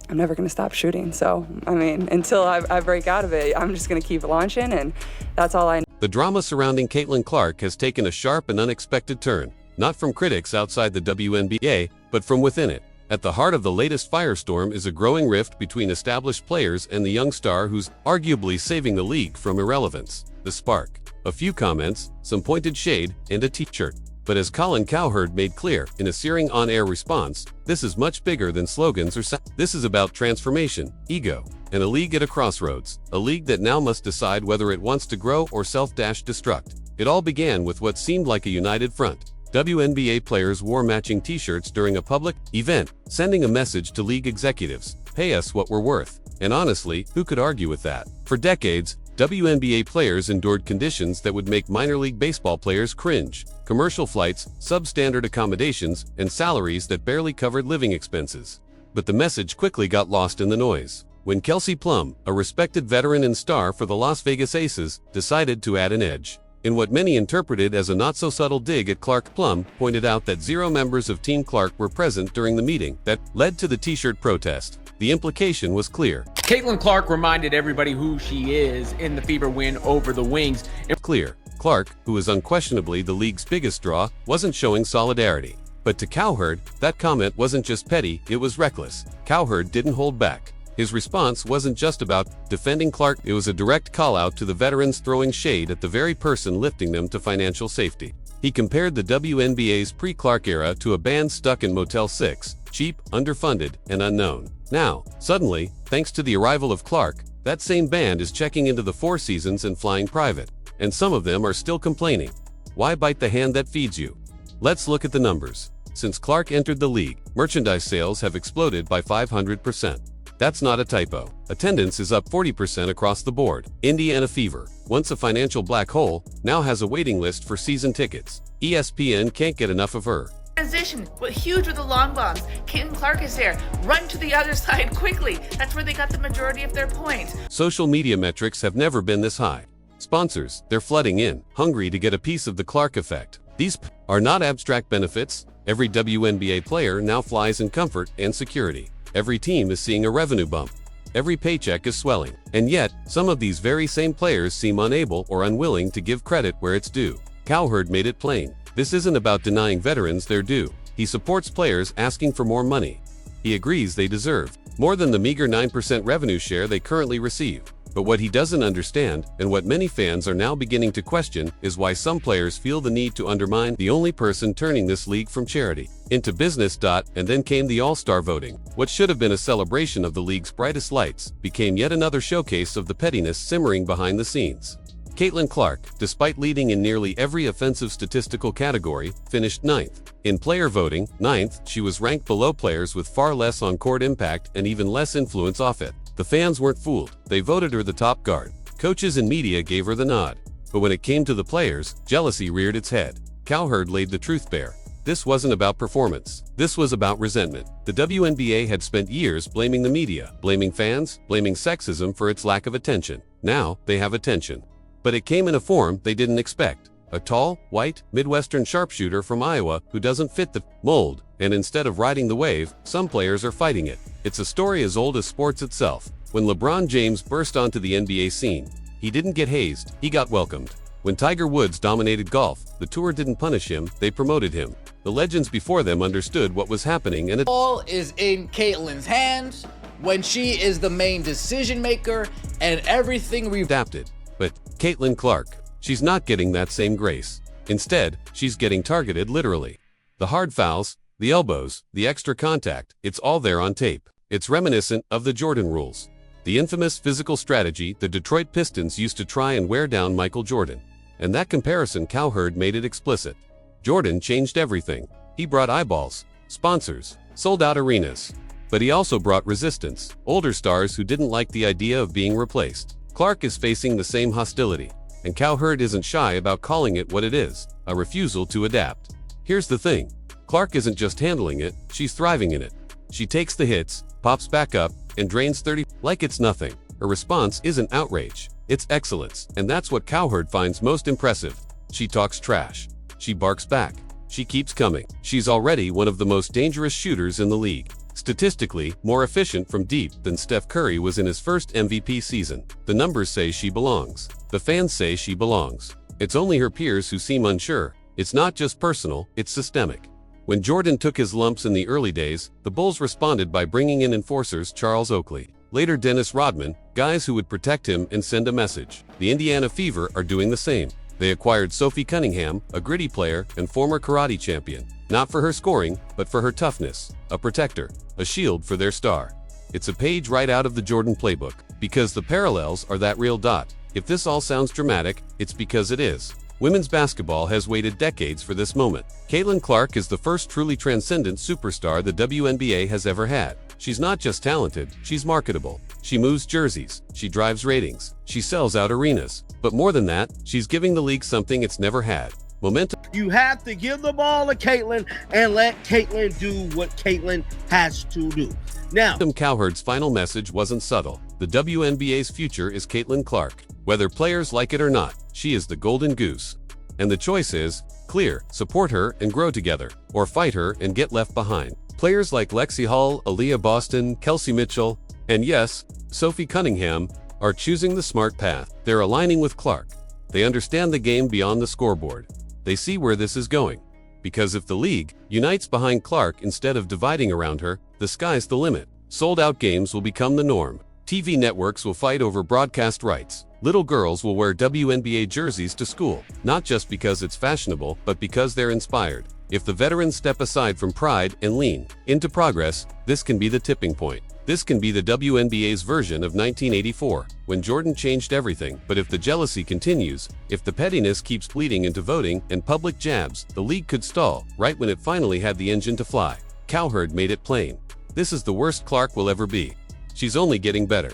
I'm never going to stop shooting. So, I mean, until I break out of it, I'm just going to keep launching, and that's all I know. The drama surrounding Caitlin Clark has taken a sharp and unexpected turn, not from critics outside the WNBA, but from within it. At the heart of the latest firestorm is a growing rift between established players and the young star who's arguably saving the league from irrelevance. The spark. A few comments, some pointed shade, and a t-shirt. But as Colin Cowherd made clear in a searing on-air response, this is much bigger than slogans or this is about transformation, ego, and a league at a crossroads, a league that now must decide whether it wants to grow or self-destruct. It all began with what seemed like a united front. WNBA players wore matching t-shirts during a public event, sending a message to league executives, "Pay us what we're worth." And honestly, who could argue with that? For decades, WNBA players endured conditions that would make minor league baseball players cringe. Commercial flights, substandard accommodations, and salaries that barely covered living expenses. But the message quickly got lost in the noise. When Kelsey Plum, a respected veteran and star for the Las Vegas Aces, decided to add an edge. In what many interpreted as a not-so-subtle dig at Clark, Plum pointed out that 0 members of Team Clark were present during the meeting that led to the t-shirt protest. The implication was clear. Caitlin Clark reminded everybody who she is in the Fever win over the Wings. Clear. Clark, who is unquestionably the league's biggest draw, wasn't showing solidarity. But to Cowherd, that comment wasn't just petty, it was reckless. Cowherd didn't hold back. His response wasn't just about defending Clark, it was a direct call-out to the veterans throwing shade at the very person lifting them to financial safety. He compared the WNBA's pre-Clark era to a band stuck in Motel 6, cheap, underfunded, and unknown. Now, suddenly, thanks to the arrival of Clark, that same band is checking into the Four Seasons and flying private. And some of them are still complaining. Why bite the hand that feeds you? Let's look at the numbers. Since Clark entered the league, merchandise sales have exploded by 500%. That's not a typo. Attendance is up 40% across the board. Indiana Fever, once a financial black hole, now has a waiting list for season tickets. ESPN can't get enough of her. Transition, but huge with the long bombs. Caitlin Clark is there. Run to the other side quickly. That's where they got the majority of their points. Social media metrics have never been this high. Sponsors, they're flooding in, hungry to get a piece of the Clark effect. These are not abstract benefits. Every WNBA player now flies in comfort and security. Every team is seeing a revenue bump. Every paycheck is swelling. And yet, some of these very same players seem unable or unwilling to give credit where it's due. Cowherd made it plain. This isn't about denying veterans their due. He supports players asking for more money. He agrees they deserve more than the meager 9% revenue share they currently receive. But what he doesn't understand, and what many fans are now beginning to question, is why some players feel the need to undermine the only person turning this league from charity into business. And then came the All-Star voting. What should have been a celebration of the league's brightest lights became yet another showcase of the pettiness simmering behind the scenes. Caitlin Clark, despite leading in nearly every offensive statistical category, finished 9th. In player voting, 9th, she was ranked below players with far less on-court impact and even less influence off it. The fans weren't fooled. They voted her the top guard. Coaches and media gave her the nod. But when it came to the players, jealousy reared its head. Cowherd laid the truth bare. This wasn't about performance. This was about resentment. The WNBA had spent years blaming the media, blaming fans, blaming sexism for its lack of attention. Now, they have attention. But it came in a form they didn't expect. A tall, white, Midwestern sharpshooter from Iowa who doesn't fit the mold. And instead of riding the wave, some players are fighting it. It's a story as old as sports itself. When LeBron James burst onto the NBA scene, he didn't get hazed, he got welcomed. When Tiger Woods dominated golf, the tour didn't punish him, they promoted him. The legends before them understood what was happening, and The ball is in Caitlin's hands when she is the main decision maker, and everything adapted. But Caitlin Clark, she's not getting that same grace. Instead, she's getting targeted literally. The hard fouls, the elbows, the extra contact, it's all there on tape. It's reminiscent of the Jordan rules. The infamous physical strategy the Detroit Pistons used to try and wear down Michael Jordan. And that comparison, Cowherd made it explicit. Jordan changed everything. He brought eyeballs, sponsors, sold out arenas. But he also brought resistance, older stars who didn't like the idea of being replaced. Clark is facing the same hostility. And Cowherd isn't shy about calling it what it is, a refusal to adapt. Here's the thing. Clark isn't just handling it, she's thriving in it. She takes the hits, pops back up, and drains 30 like it's nothing. Her response isn't outrage, it's excellence, and that's what Cowherd finds most impressive. She talks trash. She barks back. She keeps coming. She's already one of the most dangerous shooters in the league. Statistically, more efficient from deep than Steph Curry was in his first MVP season. The numbers say she belongs. The fans say she belongs. It's only her peers who seem unsure. It's not just personal, it's systemic. When Jordan took his lumps in the early days, the Bulls responded by bringing in enforcers Charles Oakley, later Dennis Rodman, guys who would protect him and send a message. The Indiana Fever are doing the same. They acquired Sophie Cunningham, a gritty player and former karate champion, not for her scoring, but for her toughness, a protector, a shield for their star. It's a page right out of the Jordan playbook, because the parallels are that real dot. If this all sounds dramatic, it's because it is. Women's basketball has waited decades for this moment. Caitlin Clark is the first truly transcendent superstar the WNBA has ever had. She's not just talented, she's marketable. She moves jerseys, she drives ratings, she sells out arenas. But more than that, she's giving the league something it's never had: momentum. You have to give the ball to Caitlin and let Caitlin do what Caitlin has to do. Now, Cowherd's final message wasn't subtle. The WNBA's future is Caitlin Clark. Whether players like it or not, she is the golden goose. And the choice is clear: support her and grow together, or fight her and get left behind. Players like Lexi Hall, Aaliyah Boston, Kelsey Mitchell, and yes, Sophie Cunningham are choosing the smart path. They're aligning with Clark. They understand the game beyond the scoreboard. They see where this is going. Because if the league unites behind Clark instead of dividing around her, the sky's the limit. Sold-out games will become the norm. TV networks will fight over broadcast rights. Little girls will wear WNBA jerseys to school, not just because it's fashionable, but because they're inspired. If the veterans step aside from pride and lean into progress, this can be the tipping point. This can be the WNBA's version of 1984, when Jordan changed everything. But if the jealousy continues, if the pettiness keeps bleeding into voting and public jabs, the league could stall right when it finally had the engine to fly. Cowherd made it plain. This is the worst Clark will ever be. She's only getting better.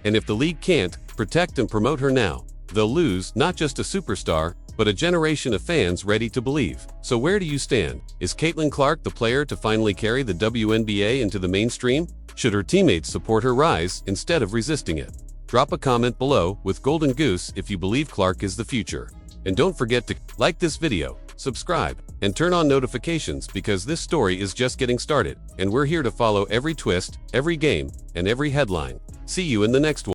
And if the league can't protect and promote her now, they'll lose not just a superstar, but a generation of fans ready to believe. So where do you stand? Is Caitlin Clark the player to finally carry the WNBA into the mainstream? Should her teammates support her rise instead of resisting it? Drop a comment below with Golden Goose if you believe Clark is the future. And don't forget to like this video, subscribe, and turn on notifications, because this story is just getting started, and we're here to follow every twist, every game, and every headline. See you in the next one.